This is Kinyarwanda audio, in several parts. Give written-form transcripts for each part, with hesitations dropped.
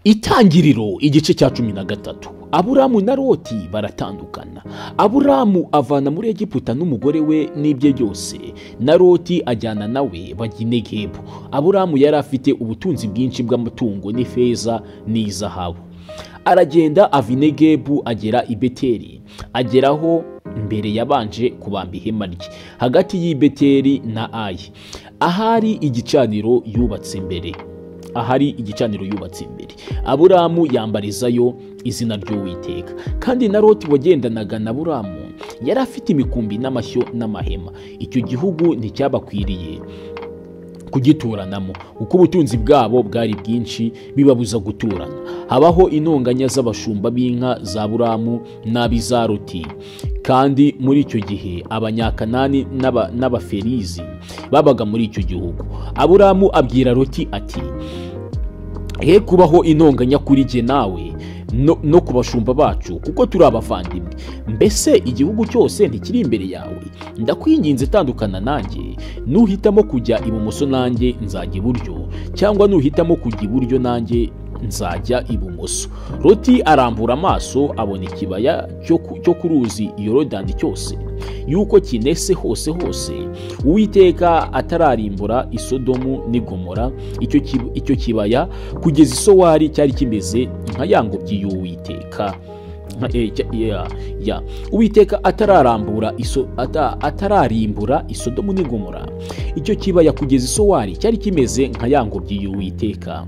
Itangiriro igice cya 13. Aburamu na Loti baratandukana. Aburamu avana muri Egiputa n'umugore we n'ibye byose, na Loti ajyana nawe bajya i Negebu. Aburamu yari afite ubutunzi bwinshi bw'amatungo n'ifeza n'izahabu. Aragenda ava i Negebu agera i Beteli, ageraho mbere yabanje kubamba ihema rye hagati y'i Beteli na Ayi, ahari igicaniro yubatse mbere. Aburamu yambarizayo izina ry'Uwiteka. Kandi na Loti wagendanaga na Aburamu yari afite imikumbi n'amashyo n'amahema. Icyo gihugu nticyabakwiriye kugituranamo, kuko ubutunzi bwabo bwari bwinshi bibabuza guturana. Habaho intonganya z'abashumba b'inka za Aburamu n'ab'iza Loti. Kandi muri icyo gihe Abanyakanani n'Abaferizi babaga muri icyo gihugu. Aburamu abwira Loti ati: he kubaho intonganya kuri jye nawe no ku bashumba bacu, kuko turi abavandimwe. Mbese igihugu cyose ntikiri imbere yawe? Ndakwinginze tandukana nanjye. Nuhitamo kujya ibumoso nanjye nzajya iburyo, cyangwa nuhitamo kujya iburyo nanjye nzajya ibumoso. Loti arambura amaso abona ikibaya cyo ku ruzi Yorodani cyose, yuko kinese hose Uwiteka atararimbura i Sodomu n'i Gomora. Icyo kibaya kugeza i Sowari cyari kimeze nka ya ngobyi y'Uwiteka. Uwiteka atararimbura i Sodomu n'i Gomora. Icyo kibaya kugeza i Sowari cyari kimeze nka ya ngobyi y'Uwiteka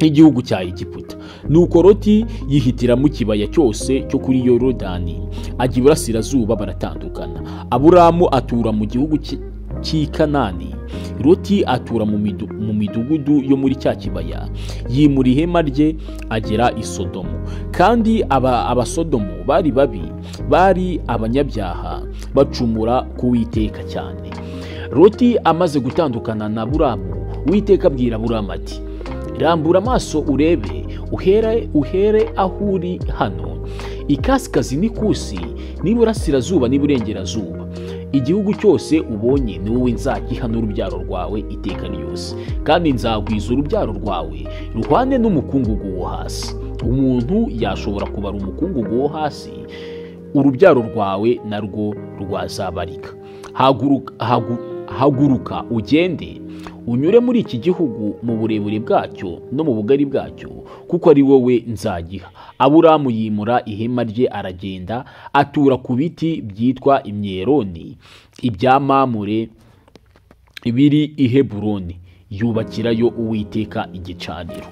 igihugu cya Egiputa. Nuko Loti yihitira mu kibaya cyose cyo kuri Yorodani, ajya iburasirazuba, baratandukana. Aburamu atura mu gihugu cy'i Kanani, Loti atura mu midugudu yo muri cya kibaya. Yimura ihema rye agera i Sodomu. Kandi abasodomu bari babi, bari abanyabyaha, bacumura ku Uwiteka cyane. Loti amaze gutandukana na Aburamu, Uwiteka abwira Aburamu ati: rambura amaso urebe, uhere aho uri hano, ikasikazi n'ikusi, n'iburasirazuba n'iburengerazuba. Igihugu cyose ubonye ni wowe nzagiha n'urubyaro rwawe iteka ryose, kandi nzagwiza urubyaro rwawe ruhwane n'umukungugu wo hasi. Umuntu yashobora kubara umukungugu wo hasi, urubyaro rwawe narwo rwazabarika. Haguruka ugende, unyure muri iki gihugu mu burebure bwacyo no mu bugari bwacyo, kuko ari wowe nzagiha. Aburamu yimura ihema rye aragenda, atura ku biti byitwa imyeroni, ibya Mamure biri i Heburoni, yubakirayo Uwiteka igicaniro.